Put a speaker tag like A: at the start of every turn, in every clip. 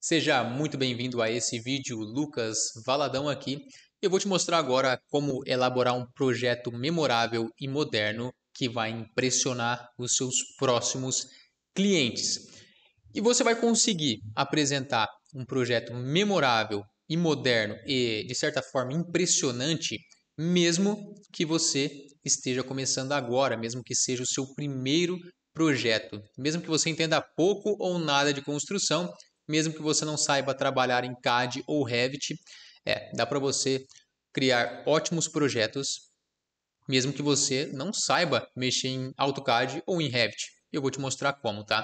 A: Seja muito bem-vindo a esse vídeo, Lucas Valadão aqui. Eu vou te mostrar agora como elaborar um projeto memorável e moderno que vai impressionar os seus próximos clientes. E você vai conseguir apresentar um projeto memorável e moderno e, de certa forma, impressionante, mesmo que você esteja começando agora, mesmo que seja o seu primeiro projeto, mesmo que você entenda pouco ou nada de construção, mesmo que você não saiba trabalhar em CAD ou Revit, dá para você criar ótimos projetos, mesmo que você não saiba mexer em AutoCAD ou em Revit. Eu vou te mostrar como, tá?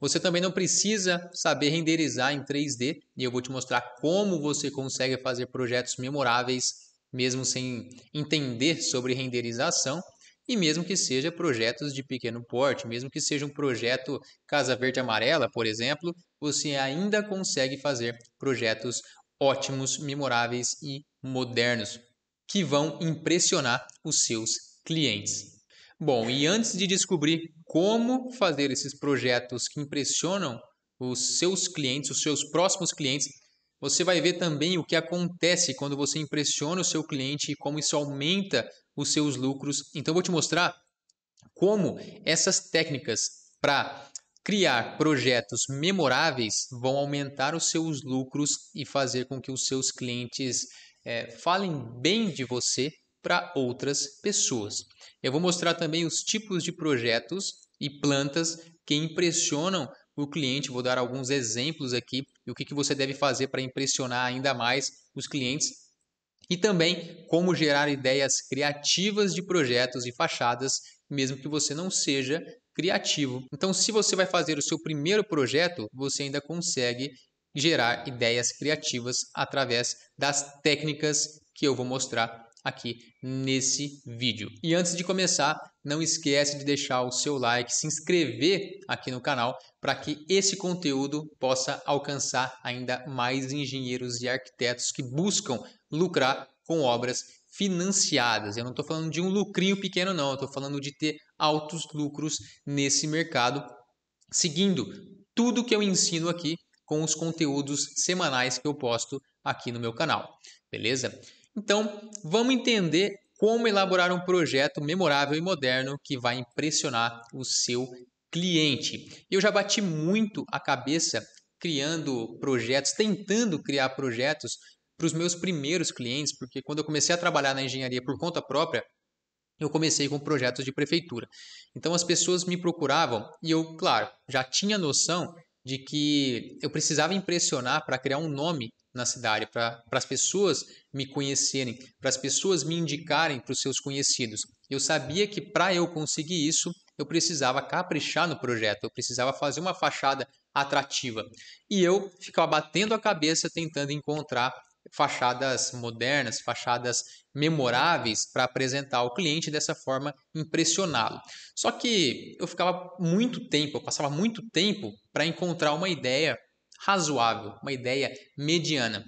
A: Você também não precisa saber renderizar em 3D e eu vou te mostrar como você consegue fazer projetos memoráveis mesmo sem entender sobre renderização e mesmo que seja projetos de pequeno porte, mesmo que seja um projeto Casa Verde Amarela, por exemplo, você ainda consegue fazer projetos ótimos, memoráveis e modernos que vão impressionar os seus clientes. Bom, e antes de descobrir como fazer esses projetos que impressionam os seus clientes, os seus próximos clientes, você vai ver também o que acontece quando você impressiona o seu cliente e como isso aumenta os seus lucros. Então, eu vou te mostrar como essas técnicas para criar projetos memoráveis vão aumentar os seus lucros e fazer com que os seus clientes falem bem de você para outras pessoas. Eu vou mostrar também os tipos de projetos e plantas que impressionam o cliente. Vou dar alguns exemplos aqui e o que você deve fazer para impressionar ainda mais os clientes. E também como gerar ideias criativas de projetos e fachadas, mesmo que você não seja criativo. Então, se você vai fazer o seu primeiro projeto, você ainda consegue gerar ideias criativas através das técnicas que eu vou mostrar aqui nesse vídeo. E antes de começar, não esquece de deixar o seu like, se inscrever aqui no canal para que esse conteúdo possa alcançar ainda mais engenheiros e arquitetos que buscam lucrar com obras financiadas. Eu não estou falando de um lucrinho pequeno, não. Eu estou falando de ter altos lucros nesse mercado, seguindo tudo que eu ensino aqui com os conteúdos semanais que eu posto aqui no meu canal. Beleza? Então, vamos entender como elaborar um projeto memorável e moderno que vai impressionar o seu cliente. Eu já bati muito a cabeça criando projetos, tentando criar projetos para os meus primeiros clientes, porque quando eu comecei a trabalhar na engenharia por conta própria, eu comecei com projetos de prefeitura. Então as pessoas me procuravam e eu, claro, já tinha noção de que eu precisava impressionar para criar um nome na cidade, para as pessoas me conhecerem, para as pessoas me indicarem para os seus conhecidos. Eu sabia que para eu conseguir isso, eu precisava caprichar no projeto, eu precisava fazer uma fachada atrativa. E eu ficava batendo a cabeça tentando encontrar fachadas modernas, fachadas memoráveis para apresentar ao cliente e dessa forma impressioná-lo. Só que eu ficava muito tempo, eu passava muito tempo para encontrar uma ideia razoável, uma ideia mediana.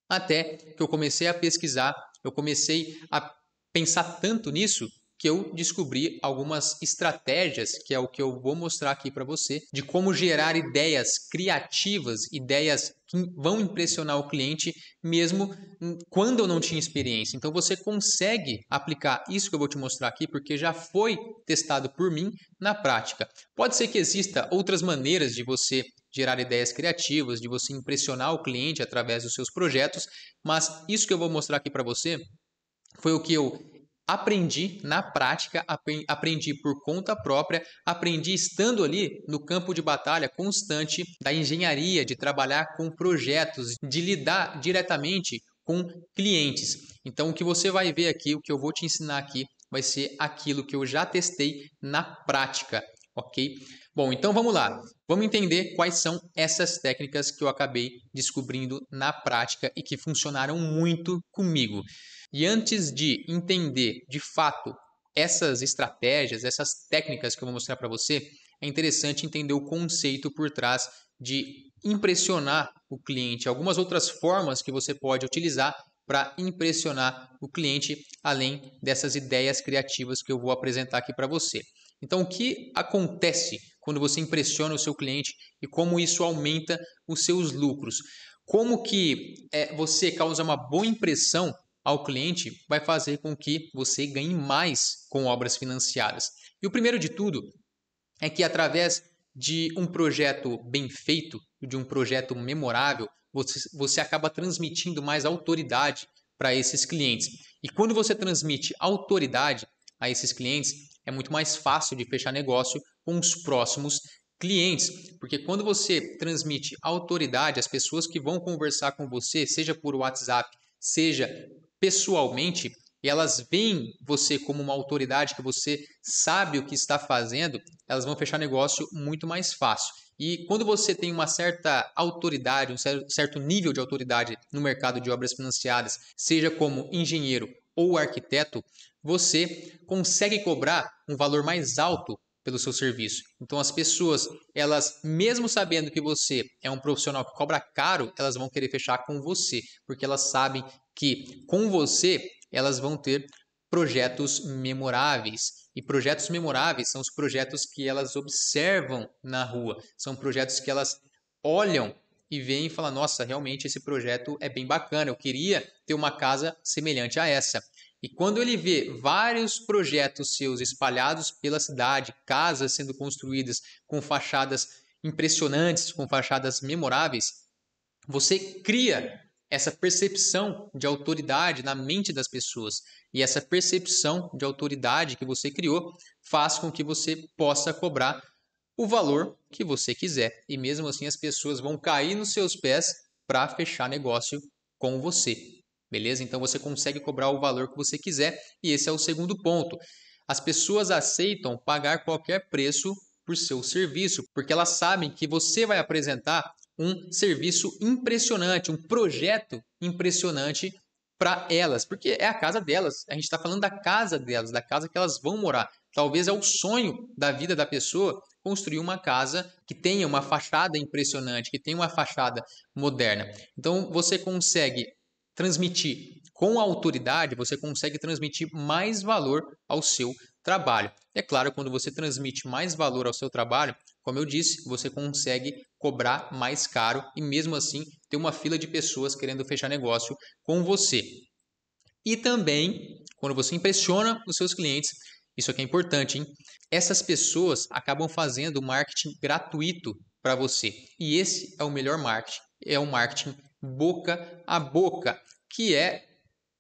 A: Até que eu comecei a pesquisar, eu comecei a pensar tanto nisso que eu descobri algumas estratégias, que é o que eu vou mostrar aqui para você, de como gerar ideias criativas, ideias que vão impressionar o cliente, mesmo quando eu não tinha experiência. Então você consegue aplicar isso que eu vou te mostrar aqui, porque já foi testado por mim na prática. Pode ser que exista outras maneiras de você gerar ideias criativas, de você impressionar o cliente através dos seus projetos, mas isso que eu vou mostrar aqui para você foi o que eu aprendi na prática, aprendi por conta própria, aprendi estando ali no campo de batalha constante da engenharia, de trabalhar com projetos, de lidar diretamente com clientes. Então, o que você vai ver aqui, o que eu vou te ensinar aqui, vai ser aquilo que eu já testei na prática, ok? Bom, então vamos lá. Vamos entender quais são essas técnicas que eu acabei descobrindo na prática e que funcionaram muito comigo. E antes de entender de fato essas estratégias, essas técnicas que eu vou mostrar para você, é interessante entender o conceito por trás de impressionar o cliente, algumas outras formas que você pode utilizar para impressionar o cliente, além dessas ideias criativas que eu vou apresentar aqui para você. Então, o que acontece quando você impressiona o seu cliente e como isso aumenta os seus lucros? Como que você causa uma boa impressão ao cliente vai fazer com que você ganhe mais com obras financiadas. E o primeiro de tudo é que através de um projeto bem feito, de um projeto memorável, você acaba transmitindo mais autoridade para esses clientes. E quando você transmite autoridade a esses clientes, é muito mais fácil de fechar negócio com os próximos clientes, porque quando você transmite autoridade, as pessoas que vão conversar com você, seja por WhatsApp, seja pessoalmente, elas veem você como uma autoridade que você sabe o que está fazendo, elas vão fechar negócio muito mais fácil. E quando você tem uma certa autoridade, um certo nível de autoridade no mercado de obras financiadas, seja como engenheiro ou arquiteto, você consegue cobrar um valor mais alto pelo seu serviço. Então as pessoas, elas mesmo sabendo que você é um profissional que cobra caro, elas vão querer fechar com você, porque elas sabem que com você elas vão ter projetos memoráveis. E projetos memoráveis são os projetos que elas observam na rua. São projetos que elas olham e veem e falam: nossa, realmente esse projeto é bem bacana, eu queria ter uma casa semelhante a essa. E quando ele vê vários projetos seus espalhados pela cidade, casas sendo construídas com fachadas impressionantes, com fachadas memoráveis, você cria essa percepção de autoridade na mente das pessoas. E essa percepção de autoridade que você criou faz com que você possa cobrar o valor que você quiser. E mesmo assim as pessoas vão cair nos seus pés para fechar negócio com você. Beleza? Então você consegue cobrar o valor que você quiser. E esse é o segundo ponto. As pessoas aceitam pagar qualquer preço por seu serviço, porque elas sabem que você vai apresentar um serviço impressionante, um projeto impressionante para elas, porque é a casa delas. A gente está falando da casa delas, da casa que elas vão morar. Talvez é o sonho da vida da pessoa construir uma casa que tenha uma fachada impressionante, que tenha uma fachada moderna. Então você consegue transmitir com autoridade, você consegue transmitir mais valor ao seu trabalho. É claro, quando você transmite mais valor ao seu trabalho, como eu disse, você consegue cobrar mais caro e mesmo assim ter uma fila de pessoas querendo fechar negócio com você. E também, quando você impressiona os seus clientes, isso aqui é importante, hein? Essas pessoas acabam fazendo marketing gratuito para você. E esse é o melhor marketing, é o marketing boca a boca, que é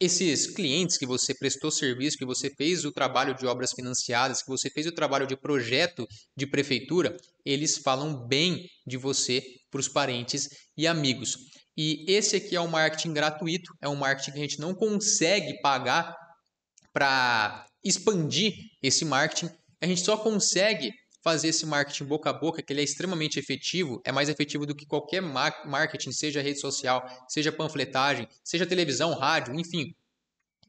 A: esses clientes que você prestou serviço, que você fez o trabalho de obras financiadas, que você fez o trabalho de projeto de prefeitura, eles falam bem de você para os parentes e amigos. E esse aqui é um marketing gratuito, é um marketing que a gente não consegue pagar para expandir esse marketing. A gente só consegue fazer esse marketing boca a boca, que ele é extremamente efetivo, é mais efetivo do que qualquer marketing, seja rede social, seja panfletagem, seja televisão, rádio, enfim.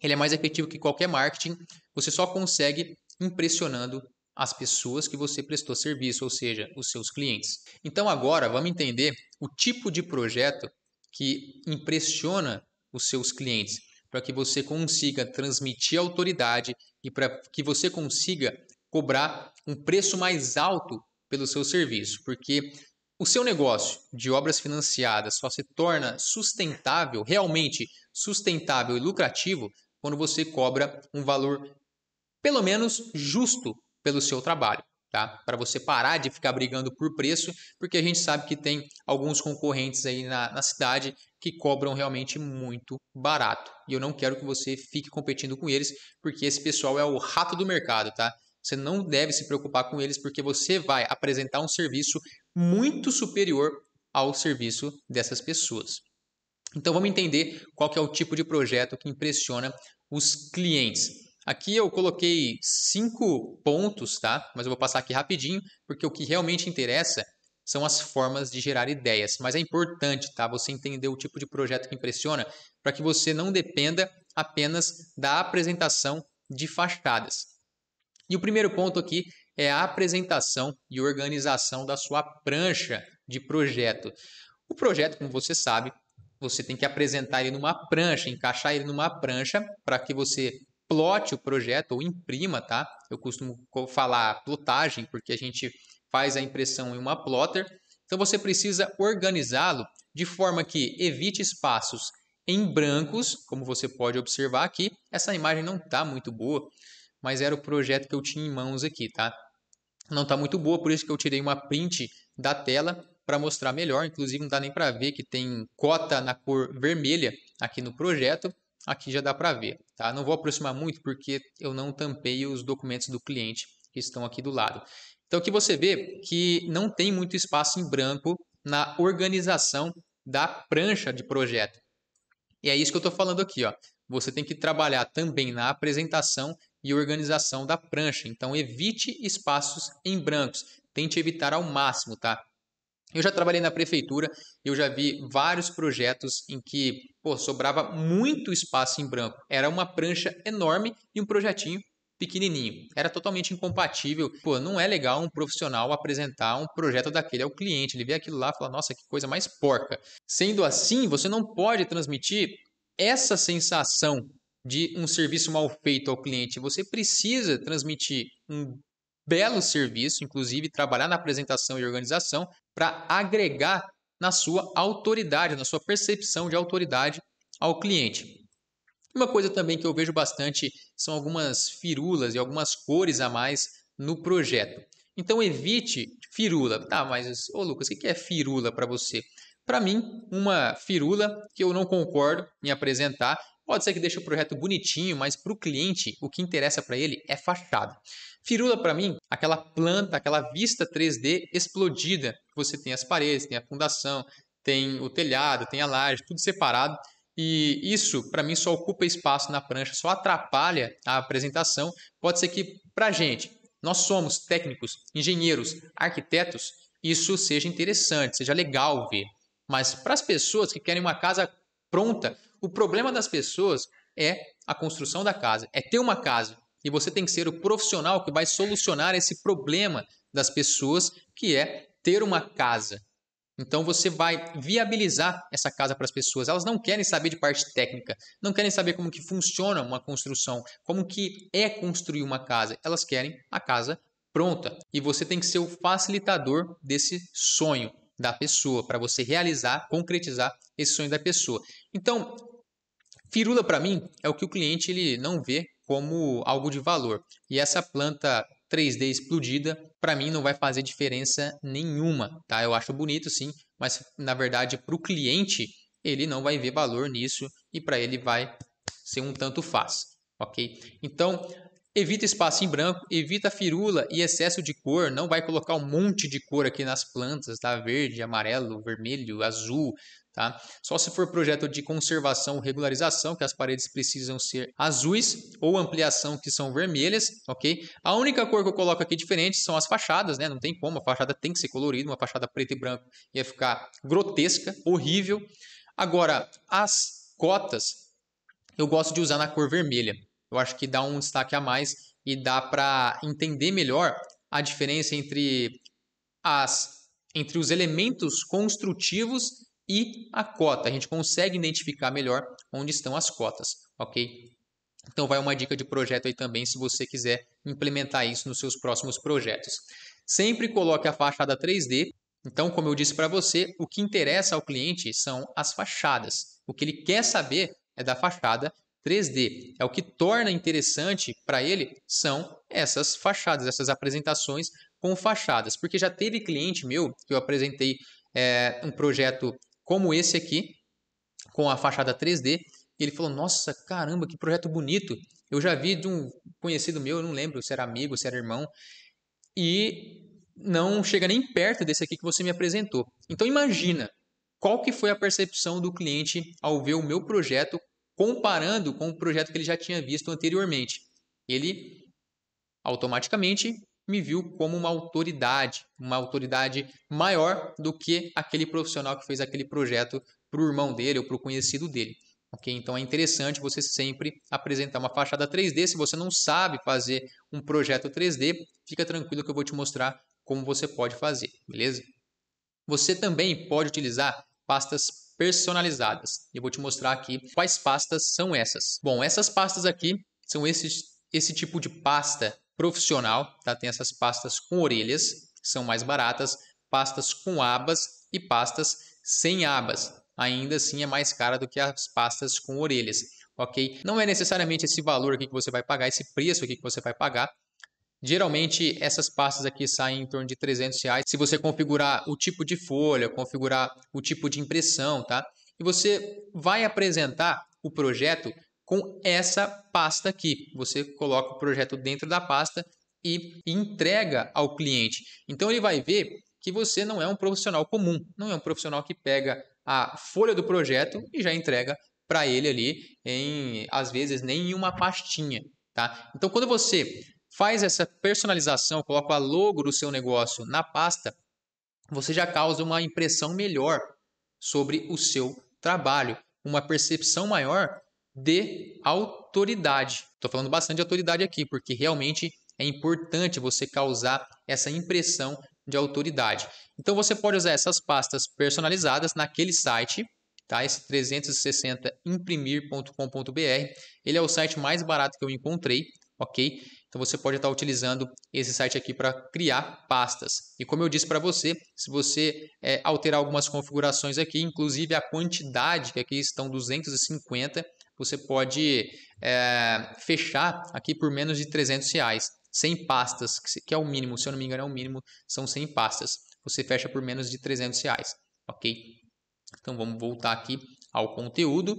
A: Ele é mais efetivo que qualquer marketing. Você só consegue impressionando as pessoas que você prestou serviço, ou seja, os seus clientes. Então agora vamos entender o tipo de projeto que impressiona os seus clientes, para que você consiga transmitir autoridade e para que você consiga cobrar um preço mais alto pelo seu serviço, porque o seu negócio de obras financiadas só se torna sustentável, realmente sustentável e lucrativo, quando você cobra um valor pelo menos justo pelo seu trabalho, tá? Para você parar de ficar brigando por preço, porque a gente sabe que tem alguns concorrentes aí na cidade que cobram realmente muito barato. E eu não quero que você fique competindo com eles, porque esse pessoal é o rato do mercado, tá? Você não deve se preocupar com eles, porque você vai apresentar um serviço muito superior ao serviço dessas pessoas. Então vamos entender qual que é o tipo de projeto que impressiona os clientes. Aqui eu coloquei 5 pontos, tá? Mas eu vou passar aqui rapidinho, porque o que realmente interessa são as formas de gerar ideias. Mas é importante, tá? Você entender o tipo de projeto que impressiona, para que você não dependa apenas da apresentação de fachadas. E o primeiro ponto aqui é a apresentação e organização da sua prancha de projeto. O projeto, como você sabe, você tem que apresentar ele numa prancha, encaixar ele numa prancha para que você plote o projeto ou imprima, tá? Eu costumo falar plotagem porque a gente faz a impressão em uma plotter. Então você precisa organizá-lo de forma que evite espaços em brancos, como você pode observar aqui. Essa imagem não está muito boa, mas era o projeto que eu tinha em mãos aqui, tá? Não está muito boa, por isso que eu tirei uma print da tela para mostrar melhor. Inclusive não dá nem para ver que tem cota na cor vermelha aqui no projeto. Aqui já dá para ver, tá? Não vou aproximar muito porque eu não tampei os documentos do cliente que estão aqui do lado. Então aqui você vê que não tem muito espaço em branco na organização da prancha de projeto. E é isso que eu estou falando aqui, ó. Você tem que trabalhar também na apresentação e organização da prancha. Então, evite espaços em brancos. Tente evitar ao máximo, tá? Eu já trabalhei na prefeitura, eu já vi vários projetos em que, pô, sobrava muito espaço em branco. Era uma prancha enorme e um projetinho pequenininho. Era totalmente incompatível. Pô, não é legal um profissional apresentar um projeto daquele ao cliente. Ele vê aquilo lá e fala, nossa, que coisa mais porca. Sendo assim, você não pode transmitir essa sensação de um serviço mal feito ao cliente. Você precisa transmitir um belo serviço, inclusive trabalhar na apresentação e organização para agregar na sua autoridade, na sua percepção de autoridade ao cliente. Uma coisa também que eu vejo bastante são algumas firulas e algumas cores a mais no projeto. Então evite firula. Tá, mas ô Lucas, o que é firula para você? Para mim, uma firula que eu não concordo em apresentar, pode ser que deixe o projeto bonitinho, mas para o cliente, o que interessa para ele é fachada. Firula para mim, aquela planta, aquela vista 3D explodida. Você tem as paredes, tem a fundação, tem o telhado, tem a laje, tudo separado. E isso, para mim, só ocupa espaço na prancha, só atrapalha a apresentação. Pode ser que, para a gente, nós somos técnicos, engenheiros, arquitetos, isso seja interessante, seja legal ver. Mas para as pessoas que querem uma casa pronta, o problema das pessoas é a construção da casa, é ter uma casa. E você tem que ser o profissional que vai solucionar esse problema das pessoas, que é ter uma casa. Então você vai viabilizar essa casa para as pessoas. Elas não querem saber de parte técnica, não querem saber como que funciona uma construção, como que é construir uma casa. Elas querem a casa pronta. E você tem que ser o facilitador desse sonho da pessoa, para você realizar, concretizar esse sonho da pessoa. Então, firula para mim é o que o cliente ele não vê como algo de valor. E essa planta 3D explodida, para mim não vai fazer diferença nenhuma, tá? Eu acho bonito sim, mas na verdade para o cliente ele não vai ver valor nisso e para ele vai ser um tanto faz, ok? Então evita espaço em branco, evita firula e excesso de cor, não vai colocar um monte de cor aqui nas plantas, tá? Verde, amarelo, vermelho, azul, tá? Só se for projeto de conservação ou regularização, que as paredes precisam ser azuis, ou ampliação, que são vermelhas, ok? A única cor que eu coloco aqui diferente são as fachadas, né? Não tem como, a fachada tem que ser colorida, uma fachada preta e branca ia ficar grotesca, horrível. Agora, as cotas eu gosto de usar na cor vermelha. Eu acho que dá um destaque a mais e dá para entender melhor a diferença entre os elementos construtivos e a cota. A gente consegue identificar melhor onde estão as cotas, ok? Então vai uma dica de projeto aí também se você quiser implementar isso nos seus próximos projetos. Sempre coloque a fachada 3D. Então, como eu disse para você, o que interessa ao cliente são as fachadas. O que ele quer saber é da fachada 3D. É o que torna interessante para ele são essas fachadas, essas apresentações com fachadas. Porque já teve cliente meu que eu apresentei um projeto como esse aqui, com a fachada 3D, e ele falou, nossa, caramba, que projeto bonito. Eu já vi de um conhecido meu, eu não lembro se era amigo, se era irmão, e não chega nem perto desse aqui que você me apresentou. Então imagina, qual que foi a percepção do cliente ao ver o meu projeto comparando com o projeto que ele já tinha visto anteriormente. Ele automaticamente me viu como uma autoridade maior do que aquele profissional que fez aquele projeto para o irmão dele ou para o conhecido dele. Okay? Então é interessante você sempre apresentar uma fachada 3D. Se você não sabe fazer um projeto 3D, fica tranquilo que eu vou te mostrar como você pode fazer, beleza? Você também pode utilizar pastas personalizadas. Eu vou te mostrar aqui quais pastas são essas. Bom, essas pastas aqui são esse tipo de pasta profissional, tá? Tem essas pastas com orelhas, são mais baratas, pastas com abas e pastas sem abas. Ainda assim é mais cara do que as pastas com orelhas, ok? Não é necessariamente esse valor aqui que você vai pagar, esse preço aqui que você vai pagar. Geralmente essas pastas aqui saem em torno de R$ 300 se você configurar o tipo de folha, configurar o tipo de impressão, tá? E você vai apresentar o projeto com essa pasta aqui. Você coloca o projeto dentro da pasta e entrega ao cliente. Então ele vai ver que você não é um profissional comum, não é um profissional que pega a folha do projeto e já entrega para ele ali às vezes nem em uma pastinha, tá? Então quando você faz essa personalização, coloca a logo do seu negócio na pasta, você já causa uma impressão melhor sobre o seu trabalho, uma percepção maior de autoridade. Estou falando bastante de autoridade aqui, porque realmente é importante você causar essa impressão de autoridade. Então você pode usar essas pastas personalizadas naquele site, tá? Esse 360imprimir.com.br. Ele é o site mais barato que eu encontrei, ok? Então você pode estar utilizando esse site aqui para criar pastas. E como eu disse para você, se você alterar algumas configurações aqui, inclusive a quantidade, que aqui estão 250, você pode fechar aqui por menos de R$ 300. 100 pastas, que é o mínimo, se eu não me engano é o mínimo, são 100 pastas. Você fecha por menos de R$ 300, ok? Então vamos voltar aqui ao conteúdo.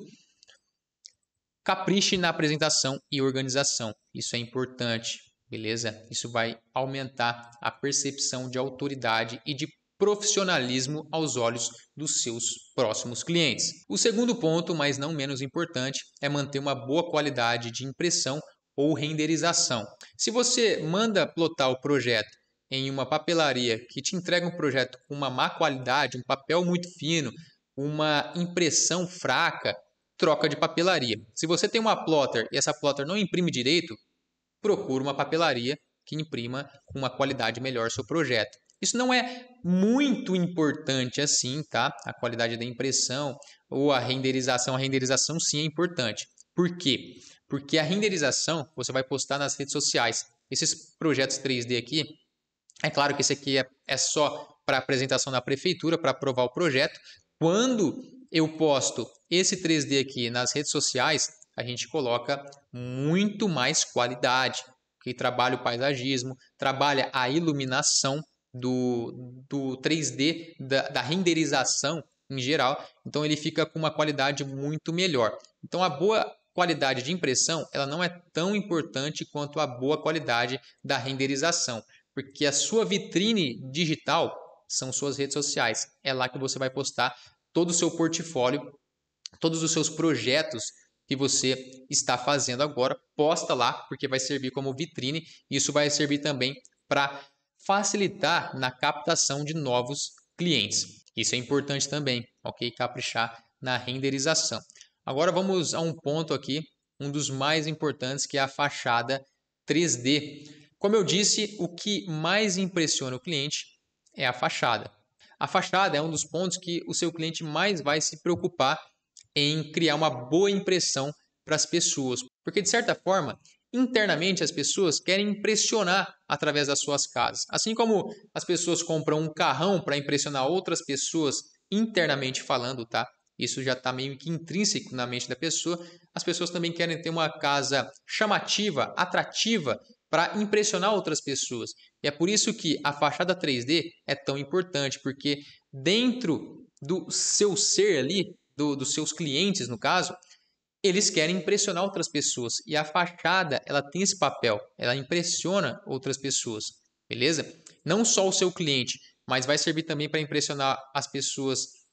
A: Capriche na apresentação e organização. Isso é importante, beleza? Isso vai aumentar a percepção de autoridade e de profissionalismo aos olhos dos seus próximos clientes. O segundo ponto, mas não menos importante, é manter uma boa qualidade de impressão ou renderização. Se você manda plotar o projeto em uma papelaria que te entrega um projeto com uma má qualidade, um papel muito fino, uma impressão fraca, troca de papelaria. Se você tem uma plotter e essa plotter não imprime direito, procura uma papelaria que imprima com uma qualidade melhor seu projeto. Isso não é muito importante assim, tá? A qualidade da impressão ou a renderização sim é importante. Por quê? Porque a renderização você vai postar nas redes sociais. Esses projetos 3D aqui, é claro que esse aqui é só para apresentação na prefeitura, para aprovar o projeto. Quando eu posto esse 3D aqui nas redes sociais, a gente coloca muito mais qualidade, que trabalha o paisagismo, trabalha a iluminação do 3D, da renderização em geral, então ele fica com uma qualidade muito melhor. Então a boa qualidade de impressão ela não é tão importante quanto a boa qualidade da renderização, porque a sua vitrine digital são suas redes sociais, é lá que você vai postar todo o seu portfólio, todos os seus projetos que você está fazendo agora, posta lá, porque vai servir como vitrine. Isso vai servir também para facilitar na captação de novos clientes. Isso é importante também, ok? Caprichar na renderização. Agora vamos a um ponto aqui, um dos mais importantes, que é a fachada 3D. Como eu disse, o que mais impressiona o cliente é a fachada. A fachada é um dos pontos que o seu cliente mais vai se preocupar em criar uma boa impressão para as pessoas. Porque, de certa forma, internamente as pessoas querem impressionar através das suas casas. Assim como as pessoas compram um carrão para impressionar outras pessoas internamente falando, tá? Isso já está meio que intrínseco na mente da pessoa. As pessoas também querem ter uma casa chamativa, atrativa, para impressionar outras pessoas. E é por isso que a fachada 3D é tão importante, porque dentro do seu ser ali, dos seus clientes no caso, eles querem impressionar outras pessoas. E a fachada, ela tem esse papel, ela impressiona outras pessoas, beleza? Não só o seu cliente, mas vai servir também para impressionar as pessoas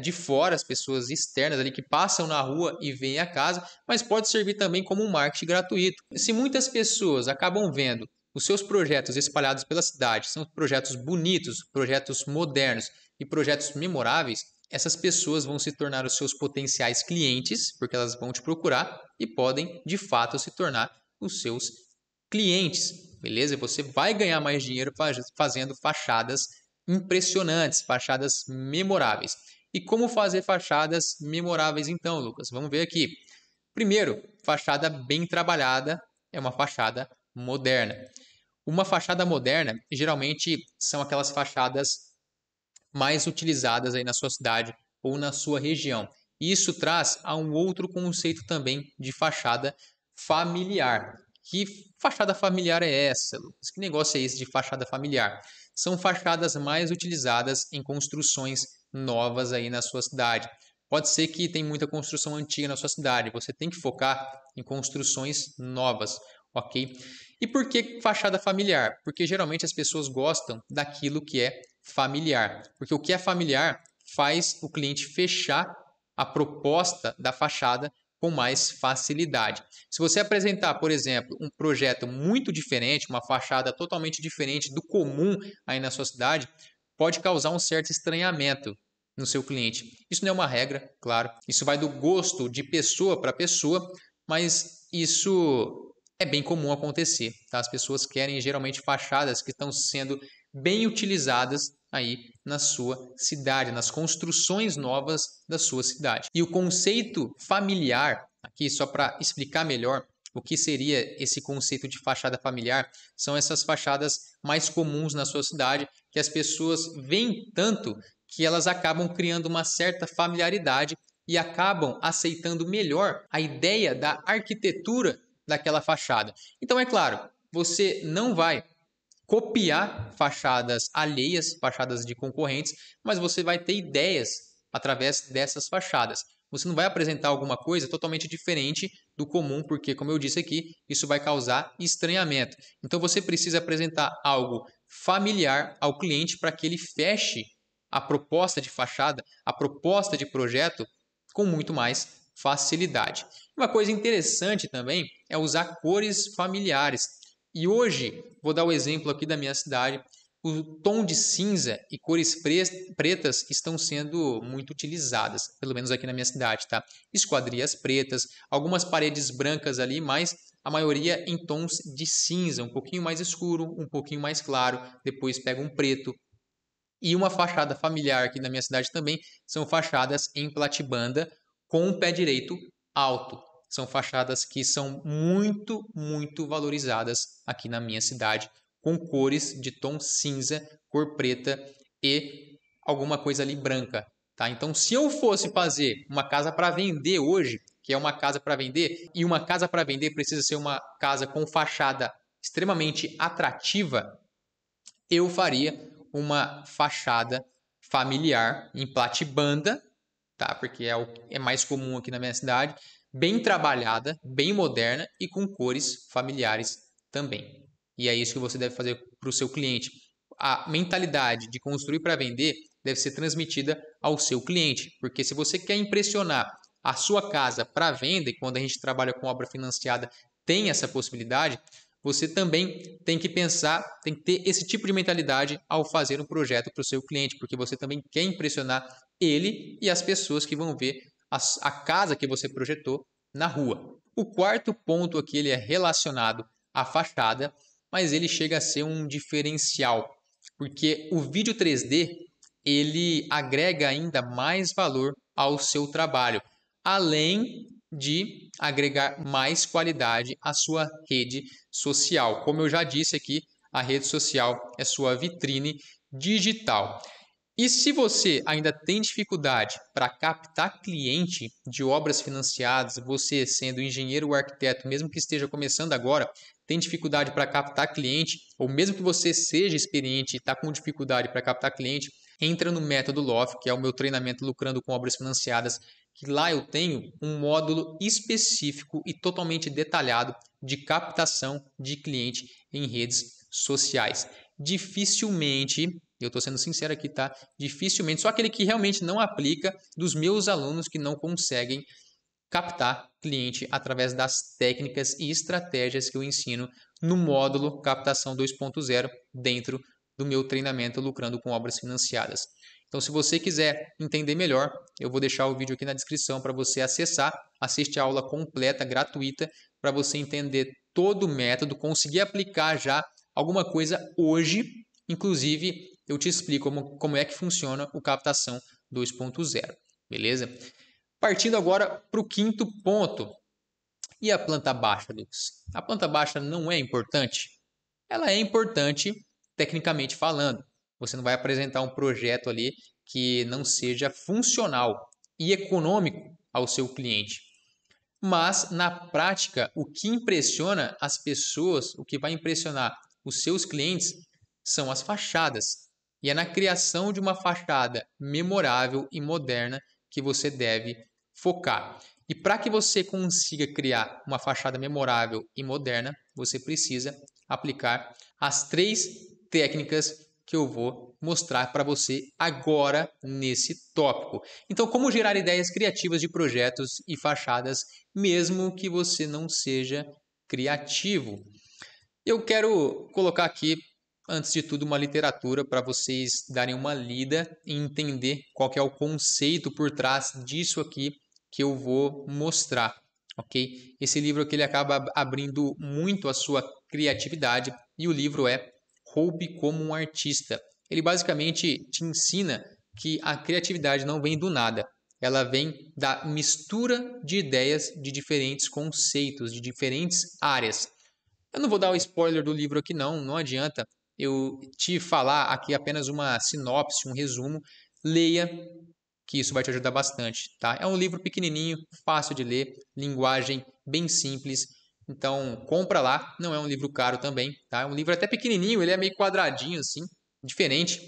A: de fora, as pessoas externas ali que passam na rua e veem a casa, mas pode servir também como um marketing gratuito. Se muitas pessoas acabam vendo os seus projetos espalhados pela cidade, são projetos bonitos, projetos modernos e projetos memoráveis, essas pessoas vão se tornar os seus potenciais clientes, porque elas vão te procurar e podem, de fato, se tornar os seus clientes, beleza? Você vai ganhar mais dinheiro fazendo fachadas impressionantes, fachadas memoráveis. E como fazer fachadas memoráveis então, Lucas? Vamos ver aqui. Primeiro, fachada bem trabalhada é uma fachada moderna. Uma fachada moderna, geralmente, são aquelas fachadas mais utilizadas aí na sua cidade ou na sua região. Isso traz a um outro conceito também de fachada familiar. Que fachada familiar é essa, Lucas? Que negócio é esse de fachada familiar? São fachadas mais utilizadas em construções novas aí na sua cidade. Pode ser que tem muita construção antiga na sua cidade, você tem que focar em construções novas, ok? E por que fachada familiar? Porque geralmente as pessoas gostam daquilo que é familiar. Porque o que é familiar faz o cliente fechar a proposta da fachada com mais facilidade. Se você apresentar, por exemplo, um projeto muito diferente, uma fachada totalmente diferente do comum aí na sua cidade, pode causar um certo estranhamento no seu cliente. Isso não é uma regra, claro. Isso vai do gosto de pessoa para pessoa, mas isso é bem comum acontecer, tá? As pessoas querem geralmente fachadas que estão sendo bem utilizadas aí na sua cidade, nas construções novas da sua cidade. E o conceito familiar, aqui só para explicar melhor o que seria esse conceito de fachada familiar, são essas fachadas mais comuns na sua cidade, que as pessoas veem tanto que elas acabam criando uma certa familiaridade e acabam aceitando melhor a ideia da arquitetura daquela fachada. Então, é claro, você não vai copiar fachadas alheias, fachadas de concorrentes, mas você vai ter ideias através dessas fachadas. Você não vai apresentar alguma coisa totalmente diferente do comum, porque, como eu disse aqui, isso vai causar estranhamento. Então, você precisa apresentar algo familiar ao cliente para que ele feche a proposta de fachada, a proposta de projeto com muito mais facilidade. Uma coisa interessante também é usar cores familiares. E hoje, vou dar o exemplo aqui da minha cidade, o tom de cinza e cores pretas estão sendo muito utilizadas, pelo menos aqui na minha cidade, tá? Esquadrias pretas, algumas paredes brancas ali, mas a maioria em tons de cinza, um pouquinho mais escuro, um pouquinho mais claro, depois pega um preto. E uma fachada familiar aqui na minha cidade também são fachadas em platibanda com o pé direito alto. São fachadas que são muito valorizadas aqui na minha cidade, com cores de tom cinza, cor preta e alguma coisa ali branca, tá? Então, se eu fosse fazer uma casa para vender hoje, que é uma casa para vender, e uma casa para vender precisa ser uma casa com fachada extremamente atrativa, eu faria uma fachada familiar em platibanda, tá? Porque é mais comum aqui na minha cidade, bem trabalhada, bem moderna e com cores familiares também. E é isso que você deve fazer para o seu cliente. A mentalidade de construir para vender deve ser transmitida ao seu cliente, porque se você quer impressionar a sua casa para venda, e quando a gente trabalha com obra financiada tem essa possibilidade, você também tem que pensar, tem que ter esse tipo de mentalidade ao fazer um projeto para o seu cliente, porque você também quer impressionar ele e as pessoas que vão ver a casa que você projetou na rua. O quarto ponto aqui ele é relacionado à fachada, mas ele chega a ser um diferencial, porque o vídeo 3D ele agrega ainda mais valor ao seu trabalho, além de agregar mais qualidade à sua rede social. Como eu já disse aqui, a rede social é sua vitrine digital. E se você ainda tem dificuldade para captar cliente de obras financiadas, você sendo engenheiro ou arquiteto, mesmo que esteja começando agora, tem dificuldade para captar cliente, ou mesmo que você seja experiente e está com dificuldade para captar cliente, entra no Método LOF, que é o meu treinamento Lucrando com Obras Financiadas, que lá eu tenho um módulo específico e totalmente detalhado de captação de cliente em redes sociais. Dificilmente, eu estou sendo sincero aqui, tá? Dificilmente, só aquele que realmente não aplica dos meus alunos que não conseguem captar cliente através das técnicas e estratégias que eu ensino no módulo Captação 2.0 dentro do meu treinamento Lucrando com Obras Financiadas. Então, se você quiser entender melhor, eu vou deixar o vídeo aqui na descrição para você acessar, assistir a aula completa, gratuita, para você entender todo o método, conseguir aplicar já alguma coisa hoje. Inclusive, eu te explico como é que funciona o Captação 2.0, beleza? Partindo agora para o quinto ponto, E a planta baixa, Lucas? A planta baixa não é importante? Ela é importante tecnicamente falando. Você não vai apresentar um projeto ali que não seja funcional e econômico ao seu cliente. Mas, na prática, o que impressiona as pessoas, o que vai impressionar os seus clientes, são as fachadas. E é na criação de uma fachada memorável e moderna que você deve focar. E para que você consiga criar uma fachada memorável e moderna, você precisa aplicar as 3 técnicas que eu vou mostrar para você agora nesse tópico. Então, como gerar ideias criativas de projetos e fachadas, mesmo que você não seja criativo. Eu quero colocar aqui, antes de tudo, uma literatura para vocês darem uma lida e entender qual que é o conceito por trás disso aqui que eu vou mostrar, ok? Esse livro aqui ele acaba abrindo muito a sua criatividade e o livro é Roube como um Artista. Ele basicamente te ensina que a criatividade não vem do nada. Ela vem da mistura de ideias de diferentes conceitos, de diferentes áreas. Eu não vou dar o spoiler do livro aqui não adianta eu te falar aqui apenas uma sinopse, um resumo. Leia, que isso vai te ajudar bastante, tá? É um livro pequenininho, fácil de ler, linguagem bem simples. Então, compra lá, não é um livro caro também, tá? É um livro até pequenininho, ele é meio quadradinho assim, diferente,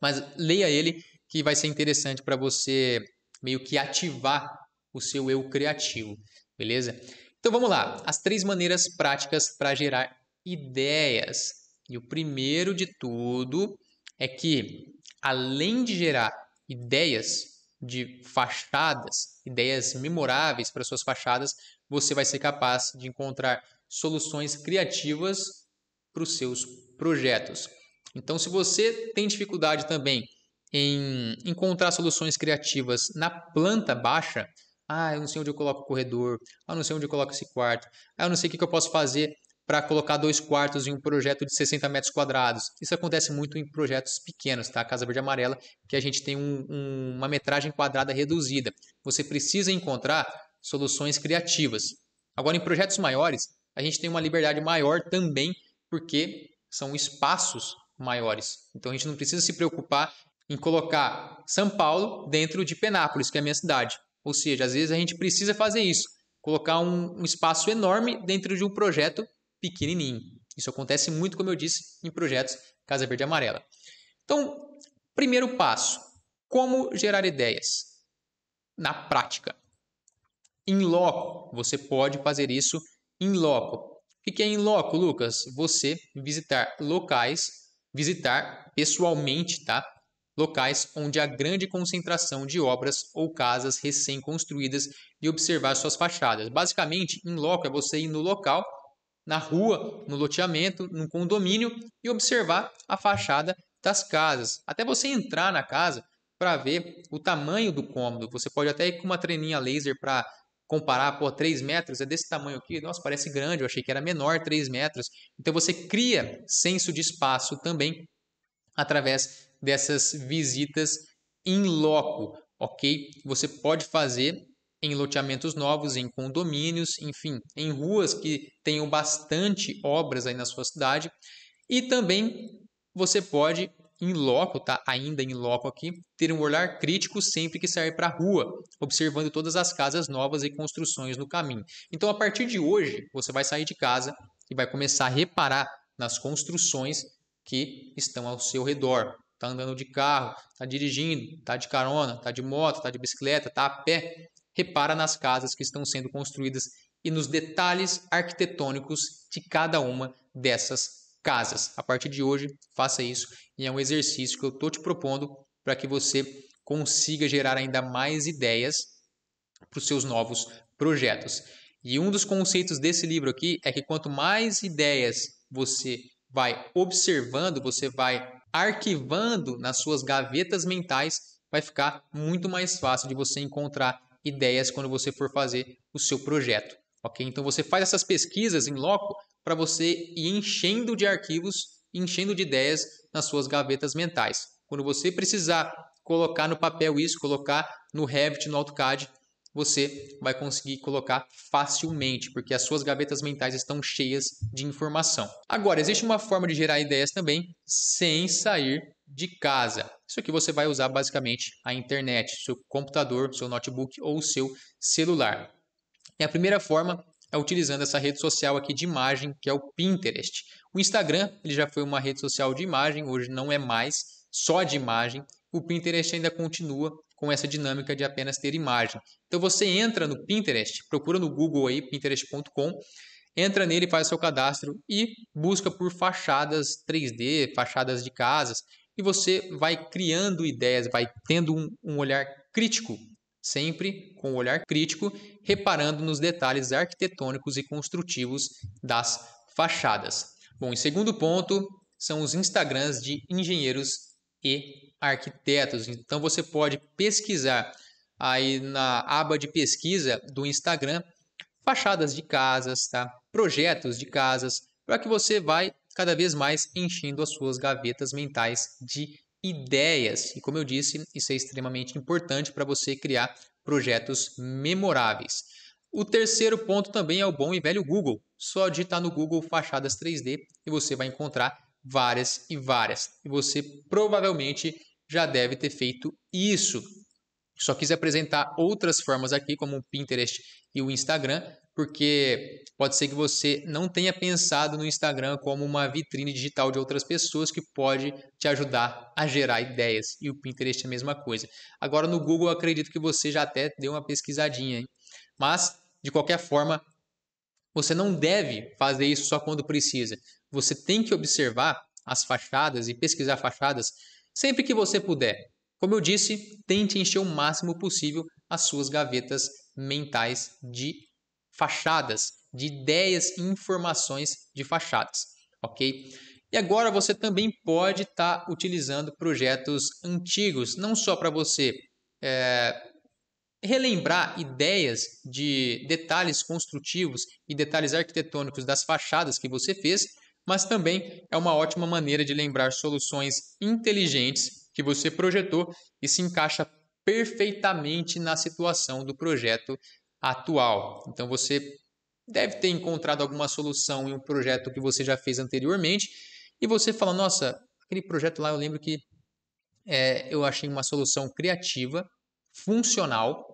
A: mas leia ele que vai ser interessante para você meio que ativar o seu eu criativo, beleza? Então vamos lá, as 3 maneiras práticas para gerar ideias. E o primeiro de tudo é que, além de gerar ideias de fachadas, ideias memoráveis para suas fachadas, você vai ser capaz de encontrar soluções criativas para os seus projetos. Então, se você tem dificuldade também em encontrar soluções criativas na planta baixa, eu não sei onde eu coloco o corredor, eu não sei onde eu coloco esse quarto, eu não sei o que eu posso fazer para colocar 2 quartos em um projeto de 60 metros quadrados. Isso acontece muito em projetos pequenos, tá? Casa Verde e Amarela, que a gente tem uma metragem quadrada reduzida. Você precisa encontrar soluções criativas. Agora, em projetos maiores, a gente tem uma liberdade maior também, porque são espaços maiores. Então, a gente não precisa se preocupar em colocar São Paulo dentro de Penápolis, que é a minha cidade. Ou seja, às vezes a gente precisa fazer isso, colocar um espaço enorme dentro de um projeto pequenininho. Isso acontece muito, como eu disse, em projetos Casa Verde e Amarela. Então, primeiro passo, como gerar ideias? Na prática. In loco, você pode fazer isso in loco. O que é in loco, Lucas? Você visitar locais, visitar pessoalmente, tá? Locais onde há grande concentração de obras ou casas recém-construídas e observar suas fachadas. Basicamente, in loco é você ir no local, na rua, no loteamento, num condomínio e observar a fachada das casas. Até você entrar na casa para ver o tamanho do cômodo. Você pode até ir com uma treninha laser para comparar, 3 metros é desse tamanho aqui, nossa, parece grande, eu achei que era menor, 3 metros. Então você cria senso de espaço também através dessas visitas in loco, ok? Você pode fazer em loteamentos novos, em condomínios, enfim, em ruas que tenham bastante obras aí na sua cidade. E também você pode, em loco, tá? Ainda em loco aqui, ter um olhar crítico sempre que sair para a rua, observando todas as casas novas e construções no caminho. Então, a partir de hoje, você vai sair de casa e vai começar a reparar nas construções que estão ao seu redor. Está andando de carro, está dirigindo, está de carona, está de moto, está de bicicleta, está a pé. Repara nas casas que estão sendo construídas e nos detalhes arquitetônicos de cada uma dessas casas. A partir de hoje, faça isso e é um exercício que eu estou te propondo para que você consiga gerar ainda mais ideias para os seus novos projetos. E um dos conceitos desse livro aqui é que quanto mais ideias você vai observando, você vai arquivando nas suas gavetas mentais, vai ficar muito mais fácil de você encontrar ideias quando você for fazer o seu projeto, ok? Então você faz essas pesquisas em loco para você ir enchendo de arquivos, enchendo de ideias nas suas gavetas mentais. Quando você precisar colocar no papel isso, colocar no Revit, no AutoCAD, você vai conseguir colocar facilmente, porque as suas gavetas mentais estão cheias de informação. Agora, existe uma forma de gerar ideias também sem sair de casa. Isso aqui você vai usar basicamente a internet, seu computador, seu notebook ou o seu celular. E a primeira forma é utilizando essa rede social aqui de imagem, que é o Pinterest. O Instagram, ele já foi uma rede social de imagem, hoje não é mais só de imagem. O Pinterest ainda continua com essa dinâmica de apenas ter imagem. Então você entra no Pinterest, procura no Google aí, pinterest.com, entra nele, faz seu cadastro e busca por fachadas 3D, fachadas de casas, e você vai criando ideias, vai tendo um olhar crítico, sempre com o olhar crítico, reparando nos detalhes arquitetônicos e construtivos das fachadas. Bom, e segundo ponto são os Instagrams de engenheiros e arquitetos. Então você pode pesquisar aí na aba de pesquisa do Instagram fachadas de casas, tá? Projetos de casas, para que você vai cada vez mais enchendo as suas gavetas mentais de ideias. E como eu disse, isso é extremamente importante para você criar projetos memoráveis. O terceiro ponto também é o bom e velho Google. Só digitar no Google fachadas 3D e você vai encontrar várias e várias. E você provavelmente já deve ter feito isso. Só quis apresentar outras formas aqui, como o Pinterest e o Instagram, porque pode ser que você não tenha pensado no Instagram como uma vitrine digital de outras pessoas que pode te ajudar a gerar ideias. E o Pinterest é a mesma coisa. Agora no Google eu acredito que você já até deu uma pesquisadinha, hein? Mas, de qualquer forma, você não deve fazer isso só quando precisa. Você tem que observar as fachadas e pesquisar fachadas sempre que você puder. Como eu disse, tente encher o máximo possível as suas gavetas mentais de fachadas, de ideias e informações de fachadas, ok? E agora você também pode estar utilizando projetos antigos, não só para você relembrar ideias de detalhes construtivos e detalhes arquitetônicos das fachadas que você fez, mas também é uma ótima maneira de lembrar soluções inteligentes que você projetou e se encaixa perfeitamente na situação do projeto atual. Então você deve ter encontrado alguma solução em um projeto que você já fez anteriormente e você fala, nossa, aquele projeto lá eu lembro que eu achei uma solução criativa, funcional,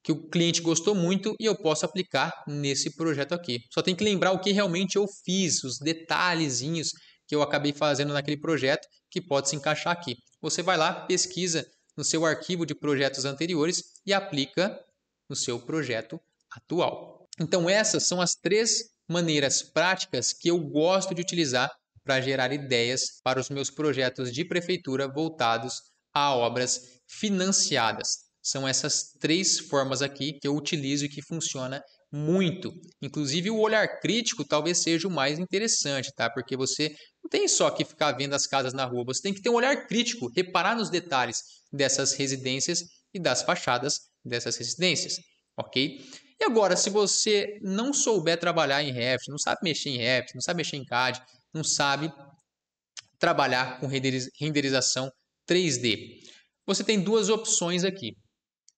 A: que o cliente gostou muito e eu posso aplicar nesse projeto aqui. Só tem que lembrar o que realmente eu fiz, os detalhezinhos que eu acabei fazendo naquele projeto que pode se encaixar aqui. Você vai lá, pesquisa no seu arquivo de projetos anteriores e aplica no seu projeto atual. Então essas são as 3 maneiras práticas que eu gosto de utilizar para gerar ideias para os meus projetos de prefeitura voltados a obras financiadas. São essas 3 formas aqui que eu utilizo e que funciona muito. Inclusive o olhar crítico talvez seja o mais interessante, tá? Porque você não tem só que ficar vendo as casas na rua, você tem que ter um olhar crítico, reparar nos detalhes dessas residências e das fachadas dessas residências, ok? E agora, se você não souber trabalhar em Revit, não sabe mexer em Revit, não sabe mexer em CAD, não sabe trabalhar com renderização 3D, você tem 2 opções aqui.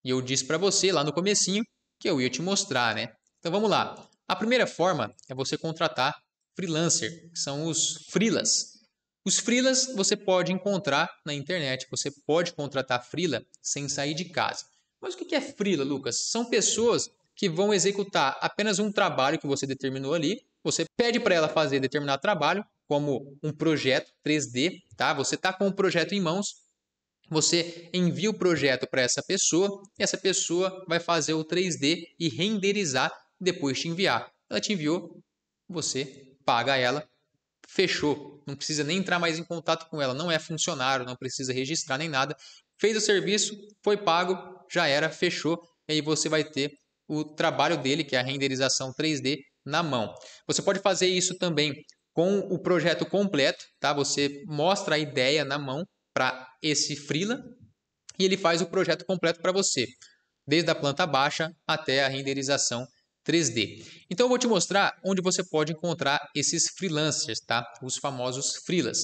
A: E eu disse para você lá no comecinho que eu ia te mostrar, né? Então vamos lá. A primeira forma é você contratar freelancer, que são os freelas. Os freelas você pode encontrar na internet, você pode contratar freela sem sair de casa. Mas o que é freela, Lucas? São pessoas que vão executar apenas um trabalho que você determinou ali. Você pede para ela fazer determinado trabalho, como um projeto 3D, tá? Você está com o projeto em mãos, você envia o projeto para essa pessoa e essa pessoa vai fazer o 3D e renderizar e depois te enviar. Ela te enviou, você paga ela, fechou. Não precisa nem entrar mais em contato com ela, não é funcionário, não precisa registrar nem nada. Fez o serviço, foi pago, já era, fechou. E aí você vai ter o trabalho dele, que é a renderização 3D, na mão. Você pode fazer isso também com o projeto completo, tá? Você mostra a ideia na mão para esse freela e ele faz o projeto completo para você, desde a planta baixa até a renderização 3D. Então eu vou te mostrar onde você pode encontrar esses freelancers, tá? Os famosos freelas.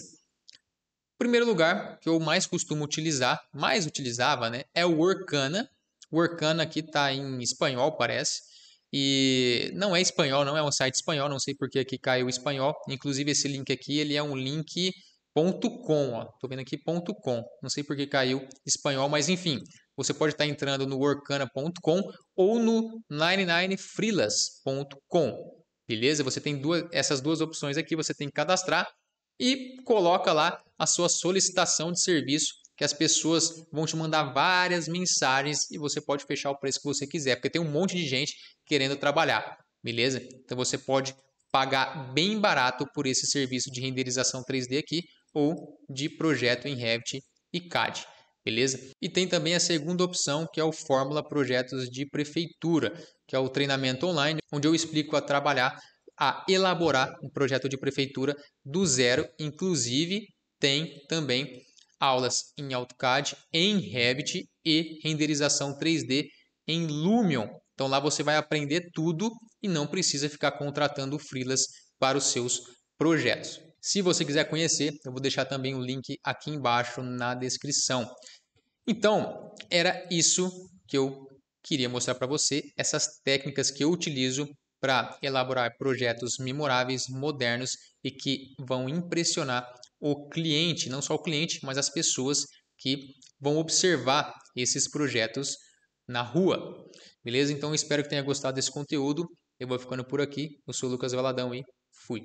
A: O primeiro lugar que eu mais costumo utilizar, mais utilizava, né, é o Workana. O Workana aqui está em espanhol, parece. E não é espanhol, não é um site espanhol, não sei por que aqui caiu o espanhol. Inclusive esse link aqui, ele é um link .com, ó. Tô vendo aqui .com. Não sei por que caiu espanhol, mas enfim, você pode estar entrando no workana.com ou no 99freelas.com. Beleza? Você tem essas duas opções aqui, você tem que cadastrar e coloca lá a sua solicitação de serviço, que as pessoas vão te mandar várias mensagens e você pode fechar o preço que você quiser, porque tem um monte de gente querendo trabalhar, beleza? Então você pode pagar bem barato por esse serviço de renderização 3D aqui ou de projeto em Revit e CAD, beleza? E tem também a segunda opção, que é o Fórmula Projetos de Prefeitura, que é o treinamento online, onde eu explico a trabalhar, a elaborar um projeto de prefeitura do zero. Inclusive, tem também aulas em AutoCAD, em Revit e renderização 3D em Lumion. Então lá você vai aprender tudo e não precisa ficar contratando freelas para os seus projetos. Se você quiser conhecer, eu vou deixar também o link aqui embaixo na descrição. Então, era isso que eu queria mostrar para você, essas técnicas que eu utilizo para elaborar projetos memoráveis, modernos e que vão impressionar o cliente, não só o cliente, mas as pessoas que vão observar esses projetos na rua. Beleza? Então, espero que tenha gostado desse conteúdo. Eu vou ficando por aqui. Eu sou o Lucas Valadão e fui.